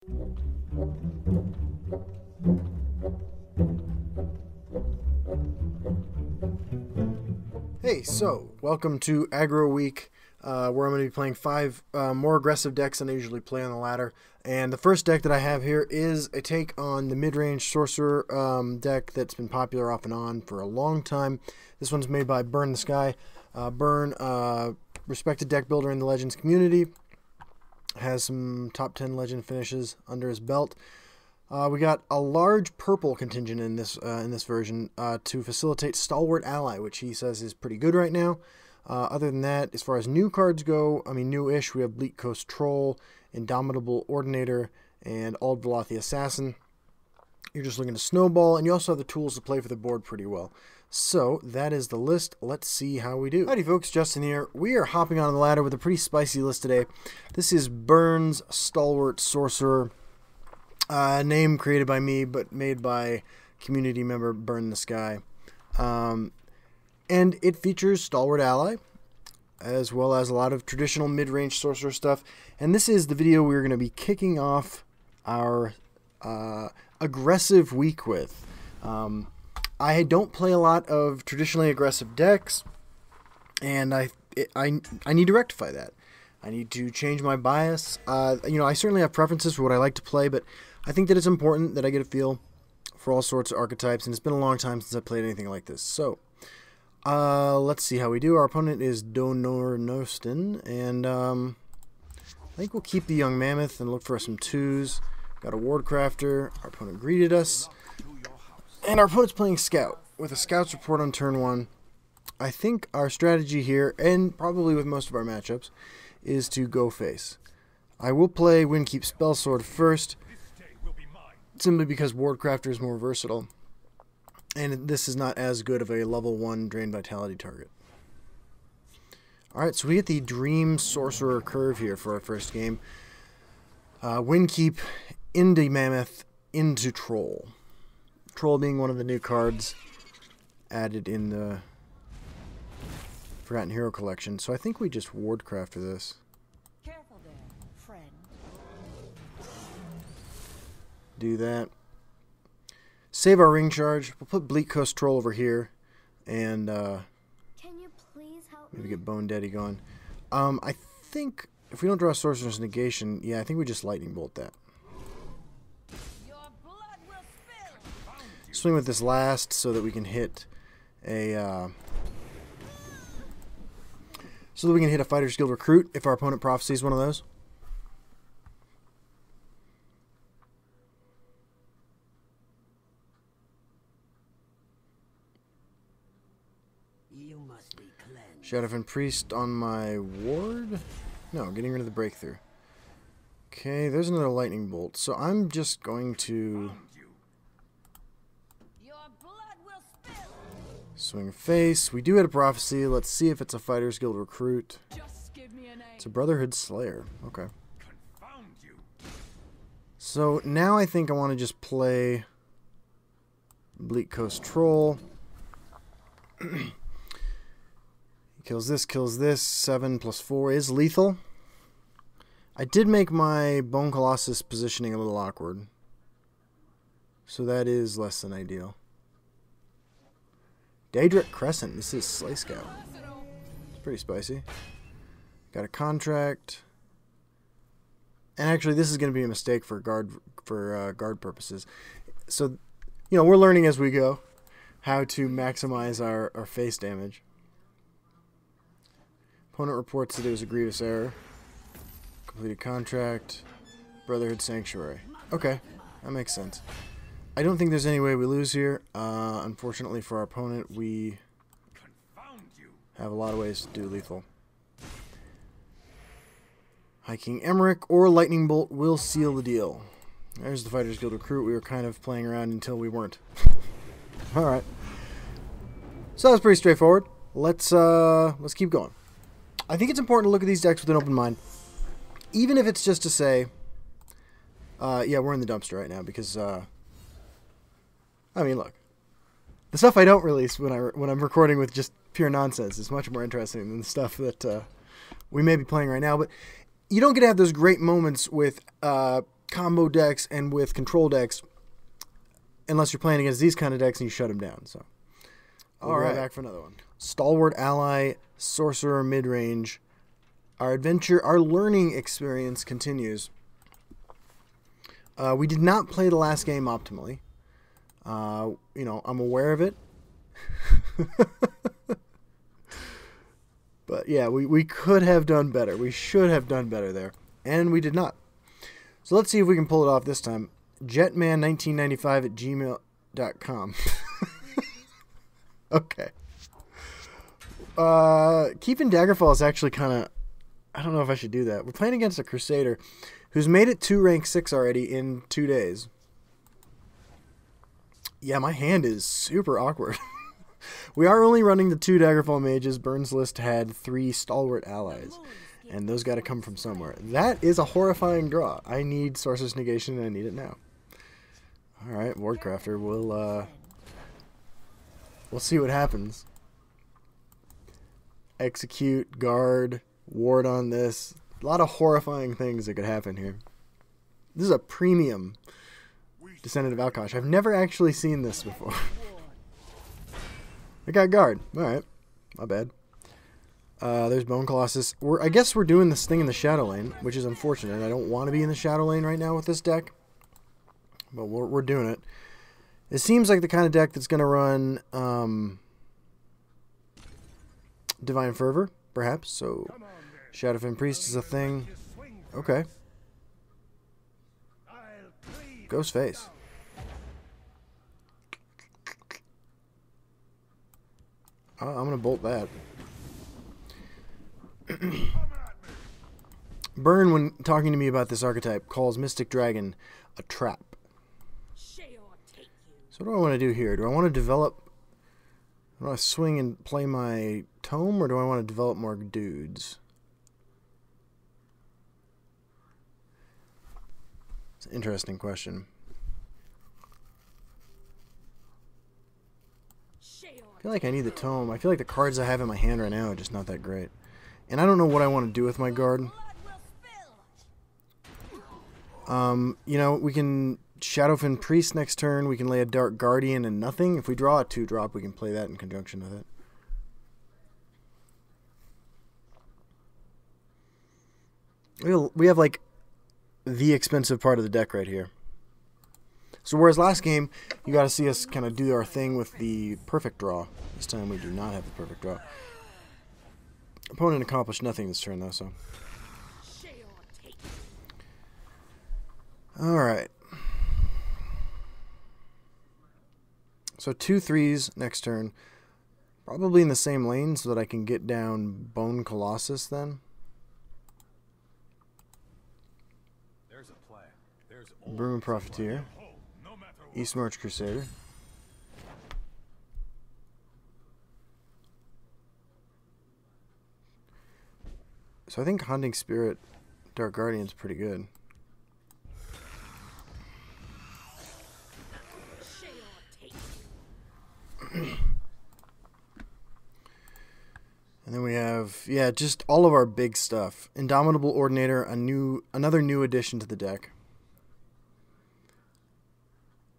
Hey, so welcome to Aggro Week, where I'm going to be playing 5 more aggressive decks than I usually play on the ladder. And the first deck that I have here is a take on the mid-range Sorcerer deck that's been popular off and on for a long time. This one's made by Burn the Sky. Burn, respected deck builder in the Legends community, has some top 10 Legend finishes under his belt. We got a large purple contingent in this version to facilitate Stalwart Ally, which he says is pretty good right now. Other than that, as far as new cards go, I mean new-ish, we have Bleak Coast Troll, Indomitable Ordinator, and Ald Velothi Assassin. You're just looking to snowball, and you also have the tools to play for the board pretty well. So, that is the list. Let's see how we do. Howdy folks, Justin here. We are hopping on the ladder with a pretty spicy list today. This is Burn's Stalwart Sorcerer. Name created by me, but made by community member Burn the Sky. And it features Stalwart Ally, as well as a lot of traditional mid-range sorcerer stuff. And this is the video we're going to be kicking off our aggressive week with. I don't play a lot of traditionally aggressive decks, and I need to rectify that. I need to change my bias. You know, I certainly have preferences for what I like to play, but I think that it's important that I get a feel for all sorts of archetypes, and it's been a long time since I played anything like this. So, let's see how we do. Our opponent is Donor Nostin, and I think we'll keep the Young Mammoth and look for some 2s. Got a Wardcrafter. Our opponent greeted us. And our opponent's playing Scout with a Scout's Report on turn 1. I think our strategy here, and probably with most of our matchups, is to go face. I will play Windkeep Spellsword first, simply because Wardcrafter is more versatile, and this is not as good of a level 1 Drain Vitality target. Alright, so we get the Dream Sorcerer curve here for our first game. Windkeep into Mammoth into Troll. Troll being one of the new cards added in the Forgotten Hero collection. So I think we just Wardcraft for this. Careful there, friend. Do that. Save our ring charge. We'll put Bleak Coast Troll over here, and Can you please help maybe me? get Bone Daddy going. I think if we don't draw Sorcerer's Negation, yeah, I think we just Lightning Bolt that. Your blood will spill. Swing with this last so that we can hit a Fighter's Guild Recruit if our opponent prophesies one of those. You must be cleansed. Shadowfen Priest on my ward? No, getting rid of the Breakthrough. Okay, there's another Lightning Bolt. So I'm just going to Your blood will spill. swing face. We do hit a Prophecy. Let's see if it's a Fighter's Guild Recruit. Just give me a name. It's a Brotherhood Slayer. Okay. So now I think I want to just play Bleak Coast Troll. Kills this. 7 plus 4 is lethal. I did make my Bone Colossus positioning a little awkward, so that is less than ideal. Daedric Crescent. This is Slay Scout. It's pretty spicy. Got a contract. And actually, this is going to be a mistake for guard purposes. So, you know, we're learning as we go how to maximize our face damage. Opponent reports that it was a grievous error. Completed contract. Brotherhood Sanctuary. Okay, that makes sense. I don't think there's any way we lose here. Unfortunately for our opponent, we have a lot of ways to do lethal. High King Emmerich or Lightning Bolt will seal the deal. There's the Fighters Guild Recruit. We were kind of playing around until we weren't. Alright. So that was pretty straightforward. Let's keep going. I think it's important to look at these decks with an open mind. Even if it's just to say, yeah, we're in the dumpster right now because, I mean, look. The stuff I don't release when I'm recording with just pure nonsense is much more interesting than the stuff that we may be playing right now. But you don't get to have those great moments with combo decks and with control decks, unless you're playing against these kind of decks and you shut them down. So, we'll be right back for another one. Stalwart ally, Sorcerer midrange. Our adventure, our learning experience continues. We did not play the last game optimally. You know, I'm aware of it. But yeah, we could have done better. We should have done better there. And we did not. So let's see if we can pull it off this time. Jetman1995 at gmail.com. Okay. Keeping Daggerfall is actually kind of... I don't know if I should do that. We're playing against a Crusader who's made it to rank 6 already in 2 days. Yeah, my hand is super awkward. We are only running the 2 Daggerfall mages. Burns list had 3 Stalwart allies. And those got to come from somewhere. That is a horrifying draw. I need Sorcerer's Negation and I need it now. Alright, Wardcrafter. We'll see what happens. Execute, guard, ward on this. A lot of horrifying things that could happen here. This is a premium Descendant of Alkosh. I've never actually seen this before. I got guard. Alright. Not bad. There's Bone Colossus. I guess we're doing this thing in the Shadow Lane, which is unfortunate. I don't want to be in the Shadow Lane right now with this deck. But we're doing it. It seems like the kind of deck that's going to run Divine Fervor, perhaps. So Shadowfen Priest is a thing. Okay. Ghost Face. I'm going to bolt that. Burn, when talking to me about this archetype, calls Mystic Dragon a trap. So what do I want to do here? Do I want to develop... Do I want to swing and play my tome, or do I want to develop more dudes? It's an interesting question. I feel like I need the tome. I feel like the cards I have in my hand right now are just not that great. And I don't know what I want to do with my guard. You know, we can Shadowfen Priest next turn. We can lay a Dark Guardian and nothing. If we draw a 2-drop, we can play that in conjunction with it. We have, like, the expensive part of the deck right here. So whereas last game, you got to see us kind of do our thing with the perfect draw. This time we do not have the perfect draw. Opponent accomplished nothing this turn, though, so... Alright. So 2 3s next turn. Probably in the same lane so that I can get down Bone Colossus then. Broom Profiteer. East March Crusader. So I think Hunting Spirit Dark Guardian's pretty good. And then we have, yeah, just all of our big stuff. Indomitable Ordinator, another new addition to the deck.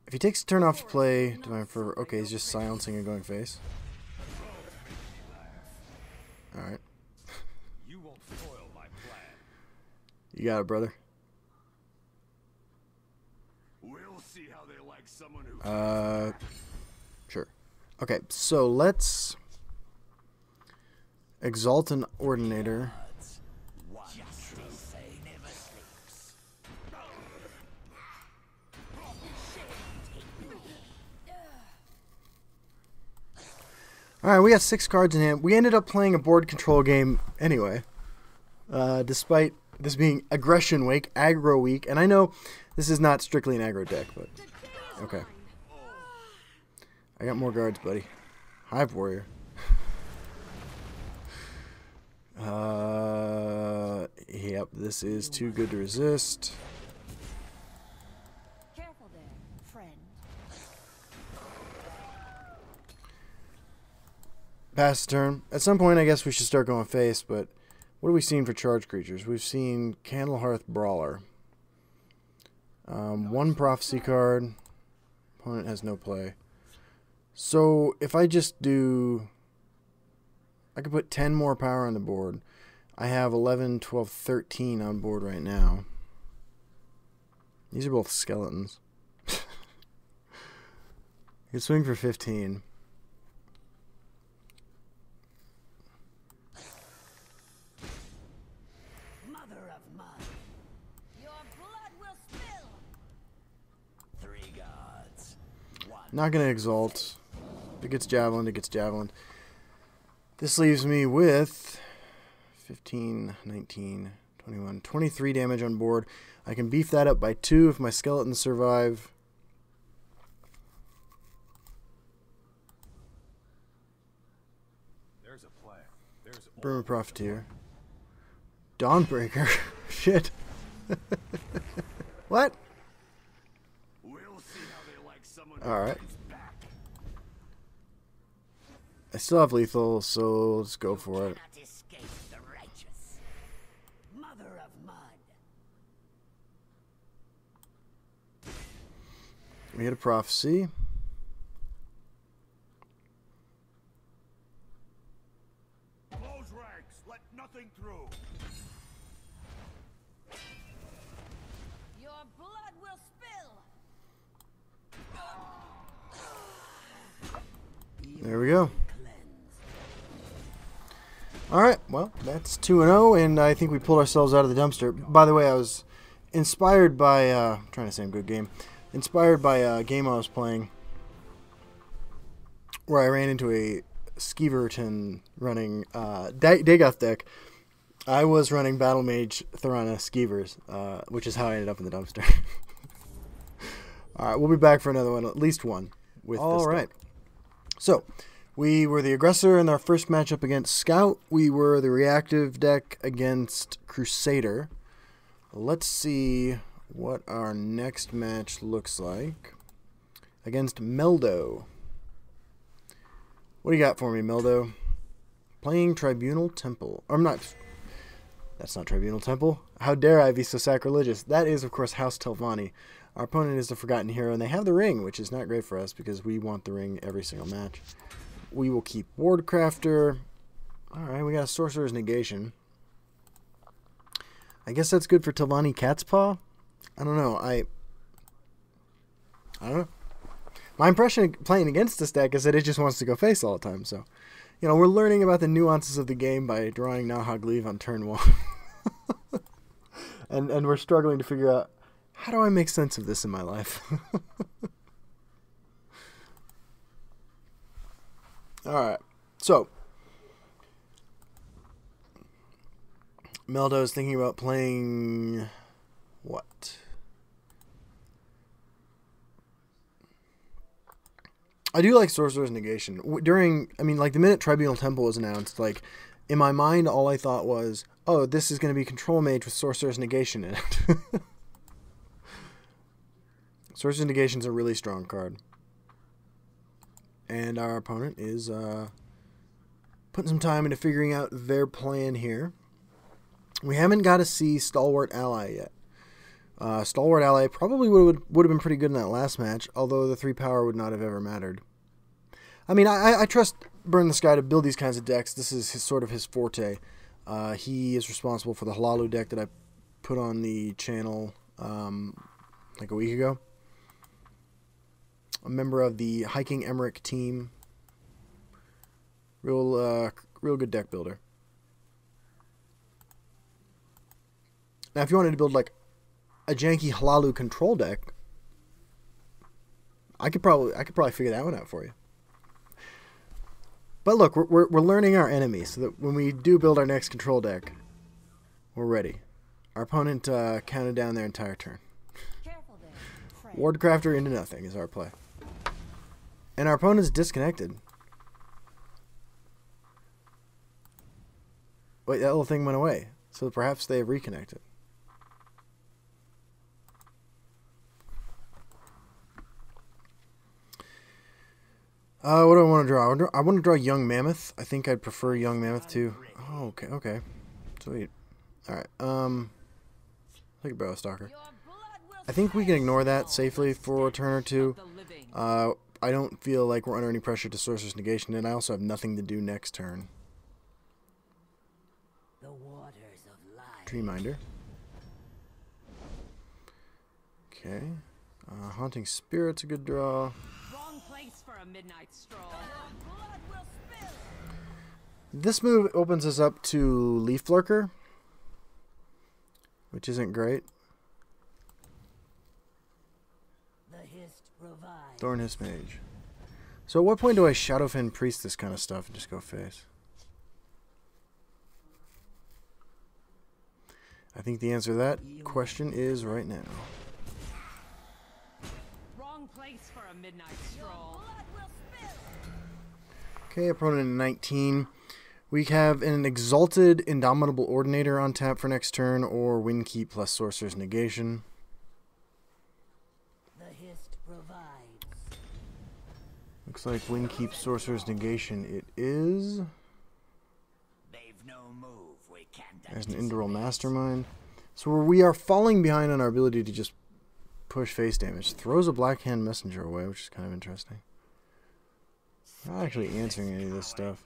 If he takes a turn off to play Divine Fervor, okay, he's just silencing and going face. Alright. You got it, brother. Sure. Okay, so let's exalt an Ordinator. Alright, we got 6 cards in hand. We ended up playing a board control game anyway. Despite this being Aggression Week, Aggro Week. And I know this is not strictly an aggro deck, but... Okay. I got more guards, buddy. Hive Warrior. Yep, this is too good to resist. Careful there, friend. Pass the turn. At some point, I guess we should start going face, but what have we seen for charge creatures? We've seen Candlehearth Brawler. One prophecy card. Opponent has no play. So if I just do... I could put 10 more power on the board. I have 11, 12, 13 on board right now. These are both skeletons. You can swing for 15. Mother of mud. Your blood will spill. 3 gods. 1. Not going to exalt. If it gets javelin, it gets javelin. This leaves me with 15, 19, 21, 23 damage on board. I can beef that up by 2 if my skeletons survive. There's a plan. There's Brim of Profiteer. Dawnbreaker. Shit. What? We'll see how they like someone Alright. who's back. I still have lethal, so let's go for it. Cannot escape the righteous. Mother of mud. We hit a prophecy. Close ranks. Let nothing through. Your blood will spill. There we go. Cleanse. Alright, well, that's 2-0, and I think we pulled ourselves out of the dumpster. By the way, I was inspired by, I'm trying to say a good game, inspired by a game I was playing where I ran into a Skeeverton running Dagoth deck. I was running Battle Mage Thorana Skeevers, which is how I ended up in the dumpster. Alright, we'll be back for another one, at least one, with this deck. So, we were the aggressor in our first matchup against Scout. We were the reactive deck against Crusader. Let's see what our next match looks like. Against Meldo. What do you got for me, Meldo? Playing Tribunal Temple. I'm not... That's not Tribunal Temple. How dare I be so sacrilegious? That is, of course, House Telvanni. Our opponent is the Forgotten Hero, and they have the ring, which is not great for us because we want the ring every single match. We will keep Wardcrafter. Alright, we got a Sorcerer's Negation. I guess that's good for Telvanni Catspaw? I don't know. I don't know. My impression of playing against this deck is that it just wants to go face all the time. So, you know, we're learning about the nuances of the game by drawing Nahagleave on turn 1. and we're struggling to figure out, how do I make sense of this in my life? Alright, so Meldo is thinking about playing what? I do like Sorcerer's Negation. The minute Tribunal Temple was announced, like, in my mind, all I thought was, oh, this is going to be Control Mage with Sorcerer's Negation in it. Sorcerer's Negation is a really strong card. And our opponent is putting some time into figuring out their plan here. We haven't got to see Stalwart Ally yet. Stalwart Ally probably would have been pretty good in that last match, although the 3 power would not have ever mattered. I mean, I trust Burn the Sky to build these kinds of decks. This is sort of his forte. He is responsible for the Halalu deck that I put on the channel like a week ago. A member of the Hiking Emmerich team. Real good deck builder. Now, if you wanted to build like a janky Halalu control deck, I could probably figure that one out for you. But look, we're learning our enemies so that when we do build our next control deck, we're ready. Our opponent counted down their entire turn. Careful there. Friend. Wardcrafter into nothing is our play. And our opponent's disconnected. Wait, that little thing went away. So perhaps they have reconnected. What do I want to draw? I want to draw Young Mammoth. I think I'd prefer Young Mammoth too. Oh, okay. Sweet. Alright, take a Barrow Stalker. Your blood will I think we can ignore that safely for a turn or two. I don't feel like we're under any pressure to Sorcerer's Negation, and I also have nothing to do next turn. The waters of life. Dreamminder. Okay. Haunting Spirit's a good draw. Wrong place for a midnight stroll. Blood will spill. This move opens us up to Leaf Lurker, which isn't great. The hist provides. Thornhiss Mage. So at what point do I Shadowfen Priest this kind of stuff and just go face? I think the answer to that question is right now. Wrong place for a midnight stroll. Blood will spill. Okay, opponent in 19. We have an Exalted Indomitable Ordinator on tap for next turn, or Windkeep plus Sorcerer's Negation. The hist provides. Looks like Windkeep Sorcerer's Negation it is. They've no move. We can't. There's an Indoril Mastermind. So we are falling behind on our ability to just push face damage. Throws a Blackhand Messenger away, which is kind of interesting. Not actually answering any of this stuff.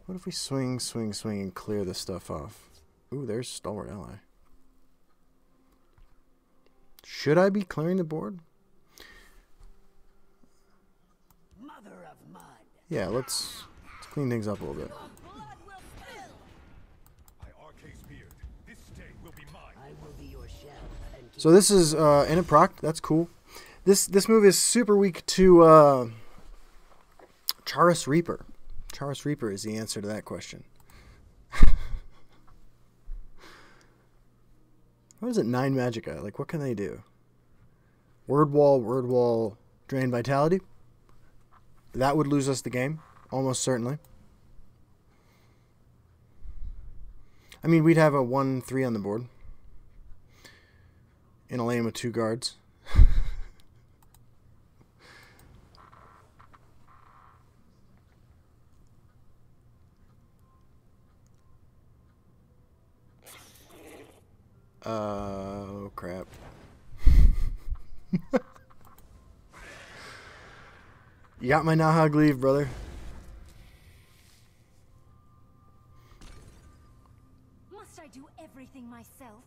What if we swing, swing, swing, and clear this stuff off? Ooh, there's Stalwart Ally. Should I be clearing the board? Mother of mud. Yeah, let's clean things up a little bit. Blood will spill. My Arcade's beard. This state will be mine. I will be your shell. And So this is in a proc. That's cool. This move is super weak to Charis Reaper. Charis Reaper is the answer to that question. What is it? 9 Magicka. Like, what can they do? Word Wall, Drain Vitality. That would lose us the game, almost certainly. I mean, we'd have a 1/3 on the board in a lane with 2 guards. Oh, crap. You got my Nahag Leave, brother. Must I do everything myself?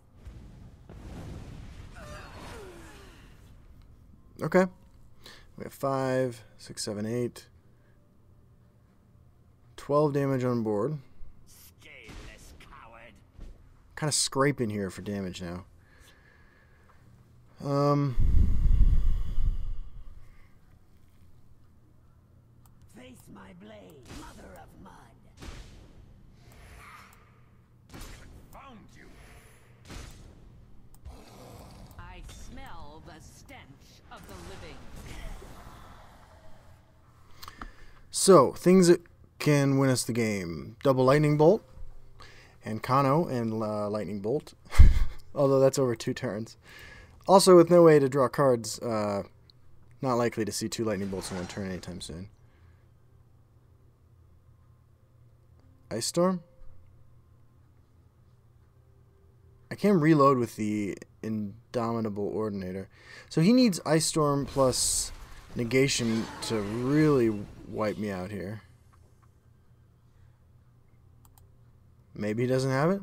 Okay. We have 5, 6, 7, 8. 12 damage on board. Scaleless coward. Kind of scraping here for damage now. face my blade. Mother of mud. Found you. I smell the stench of the living. So, things that can win us the game. Double Lightning Bolt. And Kano and Lightning Bolt. Although that's over 2 turns. Also, with no way to draw cards, not likely to see 2 Lightning Bolts in 1 turn anytime soon. Ice Storm? I can reload with the Indomitable Ordinator. So he needs Ice Storm plus Negation to really wipe me out here. Maybe he doesn't have it?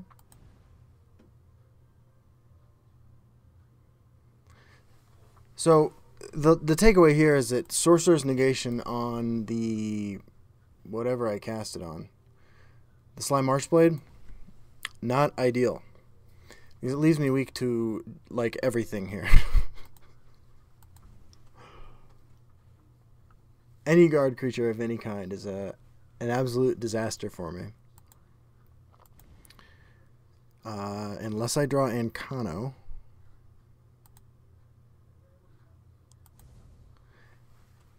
So the takeaway here is that Sorcerer's Negation on the whatever I cast it on, the Slime Marchblade, not ideal. Because it leaves me weak to like everything here. Any guard creature of any kind is an absolute disaster for me. Unless I draw Ancano.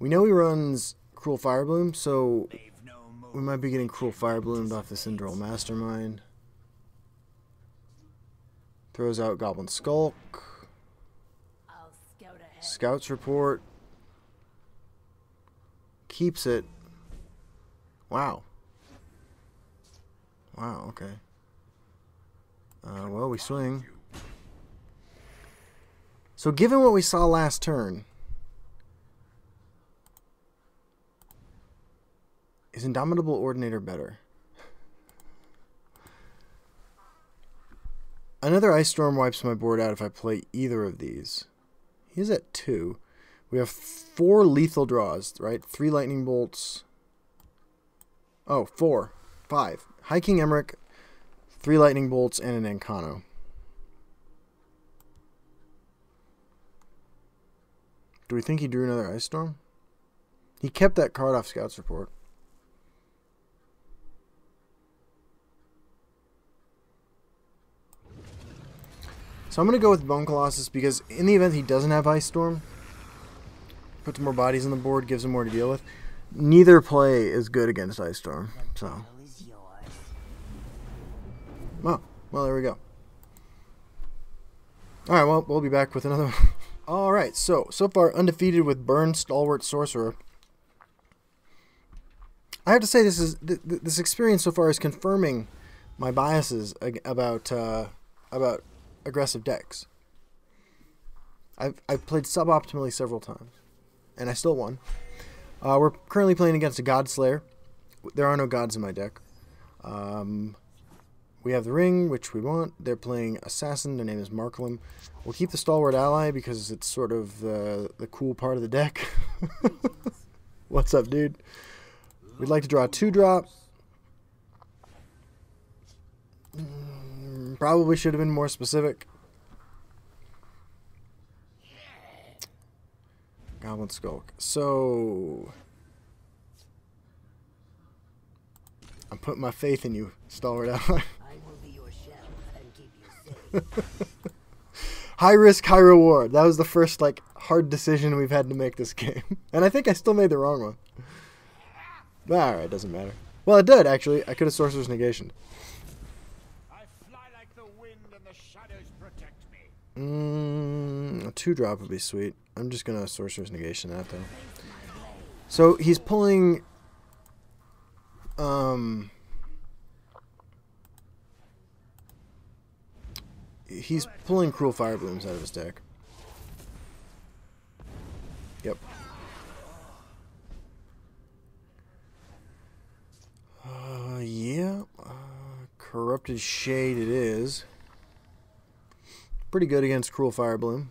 We know he runs Cruel Firebloom, so They've no move. we might be getting Cruel Firebloomed off the Indoril Mastermind. Throws out Goblin Skulk. I'll scout ahead. Scouts Report. Keeps it. Wow. Wow, okay. Well, we swing. So given what we saw last turn, is Indomitable Ordinator better? Another Ice Storm wipes my board out if I play either of these. He's at 2. We have 4 lethal draws, right? 3 Lightning Bolts. Oh, 4. 5. High King Emmerich, 3 Lightning Bolts, and an Encano. Do we think he drew another Ice Storm? He kept that card off Scout's Report. So I'm going to go with Bone Colossus because in the event he doesn't have Ice Storm, puts more bodies on the board, gives him more to deal with. Neither play is good against Ice Storm. So, well, there we go. Alright, well, we'll be back with another one. Alright, so far undefeated with Burn, Stalwart, Sorcerer. I have to say this experience so far is confirming my biases about aggressive decks. I've played suboptimally several times, and I still won. We're currently playing against a Godslayer. There are no gods in my deck. We have the Ring, which we want. They're playing Assassin. Their name is Marklam. We'll keep the Stalwart Ally because it's sort of the cool part of the deck. What's up, dude? We'd like to draw a 2-drop. Probably should have been more specific. Goblin Skulk. So I'm putting my faith in you, Stalwart Ally. I will be your shell and keep you safe. High risk, high reward. That was the first hard decision we've had to make this game. And I think I still made the wrong one. Alright, doesn't matter. Well, it did, actually. I could have Sorcerer's Negation. A 2-drop would be sweet. I'm just gonna Sorcerer's Negation that though. So he's pulling Cruel Fire Blooms out of his deck. Yep. Yeah. Corrupted Shade it is. Pretty good against Cruel Fire Bloom.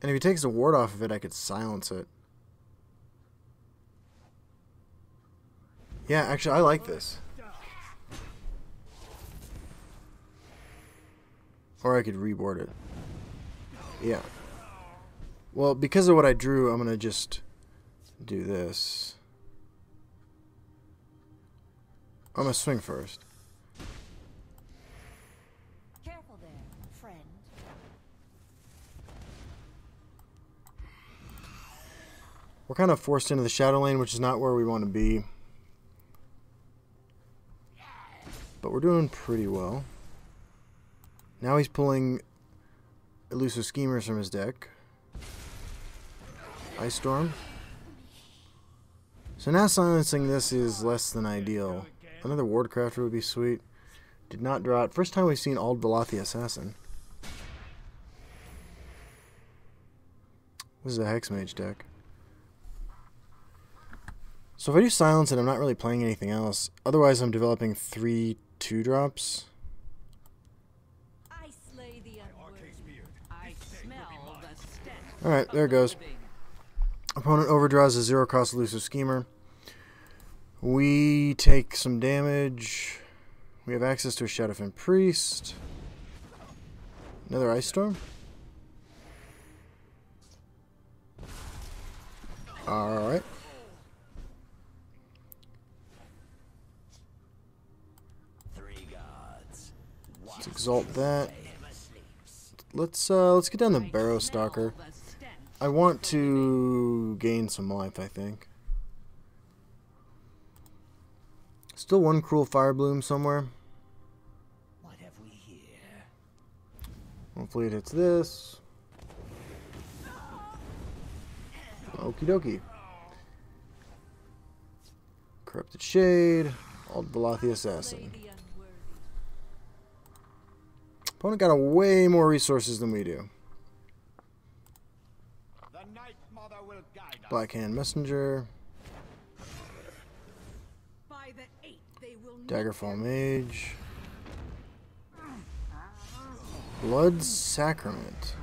And if he takes a ward off of it, I could silence it. Yeah, actually, I like this. Or I could reboard it. Yeah. Well, because of what I drew, I'm going to just do this. I'm going to swing first. Careful there, friend. We're kind of forced into the Shadow Lane, which is not where we want to be. But we're doing pretty well. Now he's pulling Elusive Schemers from his deck. Ice Storm. So now silencing this is less than ideal. Another Wardcrafter would be sweet. Did not draw it. First time we've seen Ald Veloth the Assassin. This is a Hexmage deck. So if I do silence it, I'm not really playing anything else. Otherwise, I'm developing 3 2-drops. I slay the unworthy. I smell the stench. Alright, there it goes. Opponent overdraws a 0-cost Elusive Schemer. We take some damage. We have access to a Shadowfen Priest. Another Ice Storm. Alright. Let's exalt that. Let's get down the Barrow Stalker. I want to gain some life, I think. Still one Cruel Fire Bloom somewhere. What have we here? Hopefully it hits this. Okie dokie. Corrupted Shade. Ald Veloth the Assassin. Opponent got a way more resources than we do. The Night Mother will guide us. Blackhand Messenger. By the 8th, they will Daggerfall Mage. Blood Sacrament.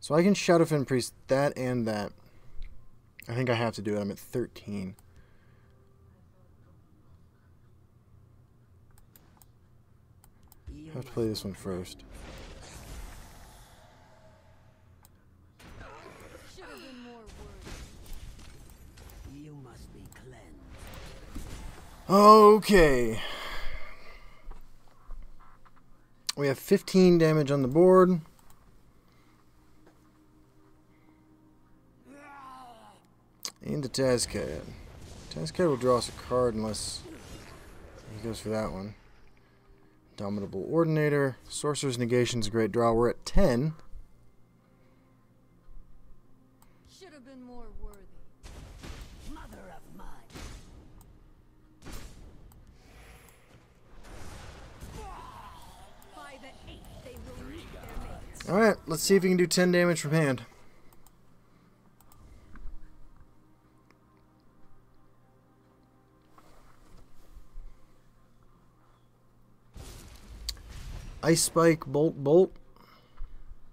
So I can Shadowfen Priest that and that. I think I have to do it. I'm at 13. I have to play this one first. should have been more words. You must be cleansed. Okay. We have 15 damage on the board. Into Tazcad. Tazcad will draw us a card unless he goes for that one. Dominable Ordinator. Sorcerer's Negation's a great draw. We're at 10. Should have been more worthy. Mother of mud. By the 8th, they will meet their mates. Alright, let's see if we can do 10 damage from hand. Ice Spike, Bolt, Bolt.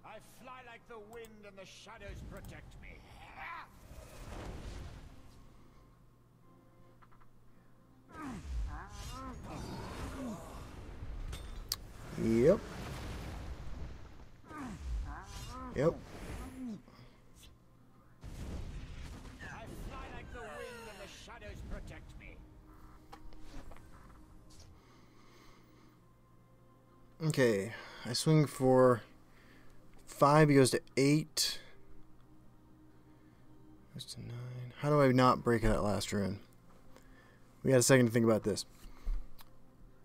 I fly like the wind and the shadows protect me. Yep. Yep. I fly like the wind and the shadows protect me. Okay. I swing for 5. He goes to 8. Goes to 9. How do I not break that last rune? We got a second to think about this.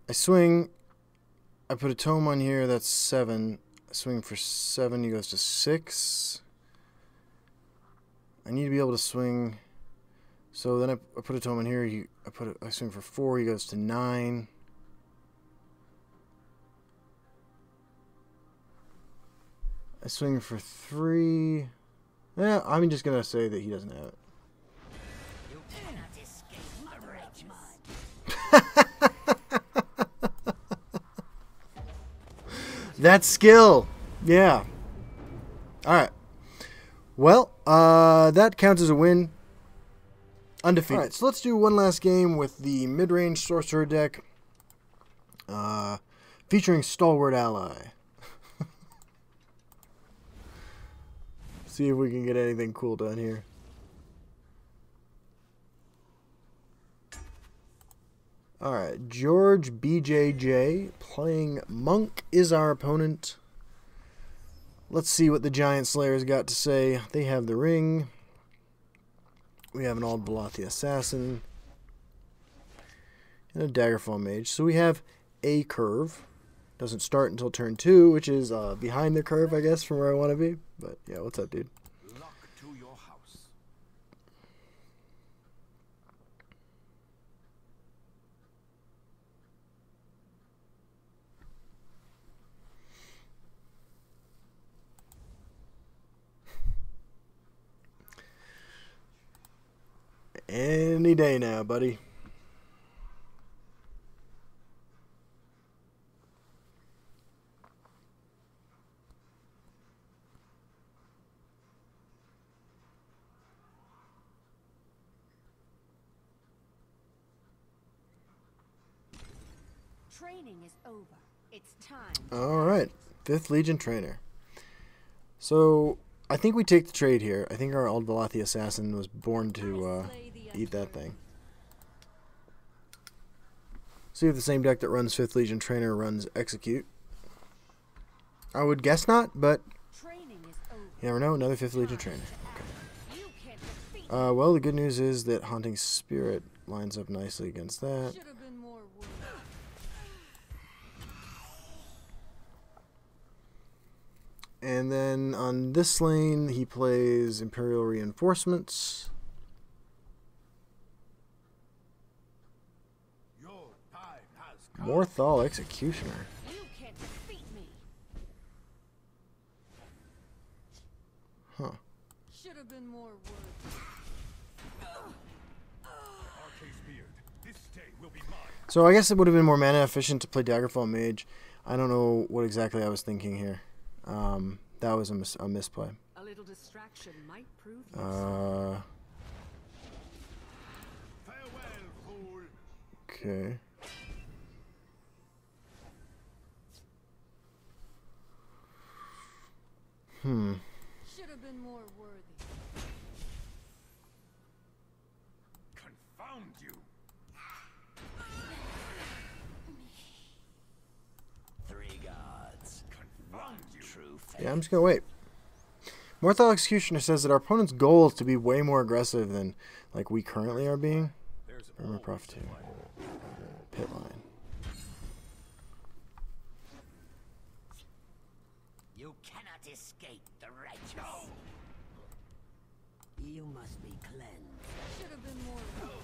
I swing. I put a tome on here. That's 7. I swing for 7. He goes to 6. I need to be able to swing. So then I put a tome on here. I swing for 4. He goes to 9. I swing for 3. Yeah, I'm just gonna say that he doesn't have it. You cannot escape Mother of mud. That's skill. Yeah. Alright. Well, that counts as a win. Undefeated. Alright, so let's do one last game with the mid-range Sorcerer deck. Featuring Stalwart Ally. See if we can get anything cool done here. Alright, George BJJ playing Monk is our opponent. Let's see what the Giant Slayer's got to say. They have the ring. We have an Old Balathi Assassin. And a Daggerfall Mage. So we have a curve. Doesn't start until turn 2, which is behind the curve, I guess, from where I want to be. But yeah, what's up, dude? Lock to your house. Any day now, buddy. Training is over. It's time. Alright, 5th Legion Trainer. So, I think we take the trade here. I think our Old Balathi Assassin was born to eat that thing. See if the same deck that runs 5th Legion Trainer runs Execute. I would guess not, but Training is over. you never know. Another 5th Legion Trainer. You can't defeat. Well, the good news is that Haunting Spirit lines up nicely against that. Should have been more worthy. And then on this lane, he plays Imperial Reinforcements. Your time has come. Morthal Executioner. You can't defeat me. Huh. Should have been more words. So I guess it would have been more mana efficient to play Daggerfall Mage. I don't know what exactly I was thinking here. That was a misplay. A little distraction might prove useful. Okay. Should have been more worthy. Confound you! Three gods. Confound you! True faith. Yeah, I'm just gonna wait. Morthal Executioner says that our opponent's goal is to be way more aggressive than like we currently are being. Armor Profiteer. Pit line. You cannot escape the righteous. You must be cleansed. Should have been more worthy.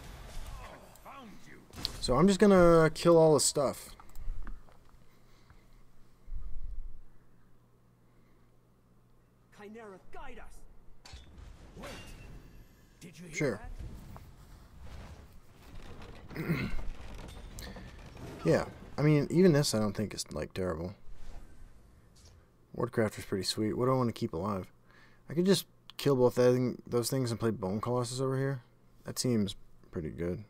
Confound you! So I'm just gonna kill all the stuff. Chimera, guide us! Wait! Did you hear Sure. that? Yeah, I mean, even this I don't think is like terrible. Wardcrafter's pretty sweet. What do I want to keep alive? I could just kill both those things and play Bone Colossus over here. That seems pretty good.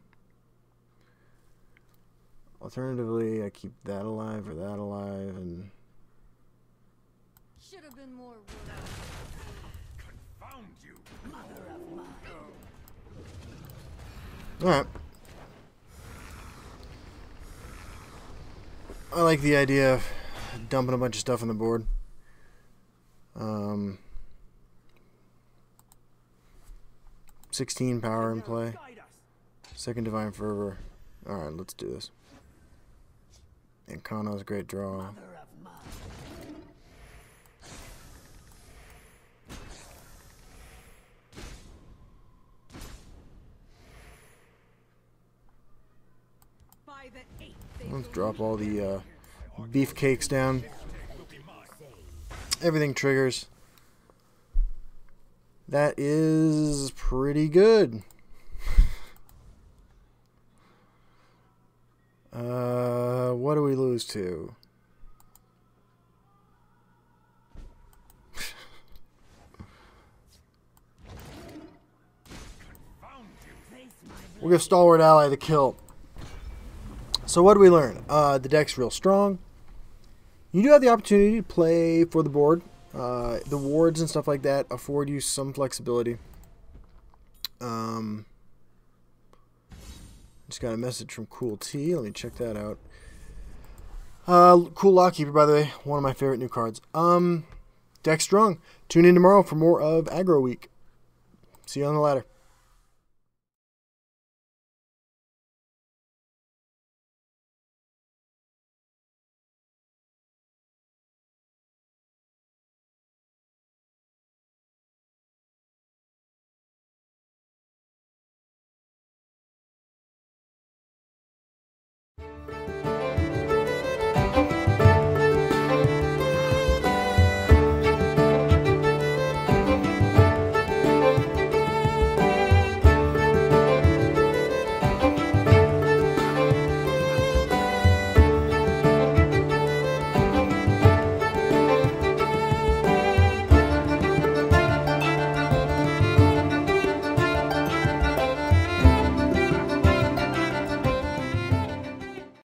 Alternatively, I keep that alive or that alive, and Should have been more worthy. Confound you! Mother of mine! all right. I like the idea of dumping a bunch of stuff on the board. 16 power in play. Guide us! Second Divine Fervor. Alright, let's do this. And Kano's a great draw. Mother of mine! By the 8th, Let's drop all the beefcakes down. Everything triggers. That is pretty good. What do we lose to? We'll give Stalwart ally the kill. So what do we learn? The deck's real strong. You do have the opportunity to play for the board. The wards and stuff like that afford you some flexibility. Just got a message from Cool T. Let me check that out. Cool Lockkeeper, by the way, one of my favorite new cards. Deck strong. Tune in tomorrow for more of Aggro Week. See you on the ladder.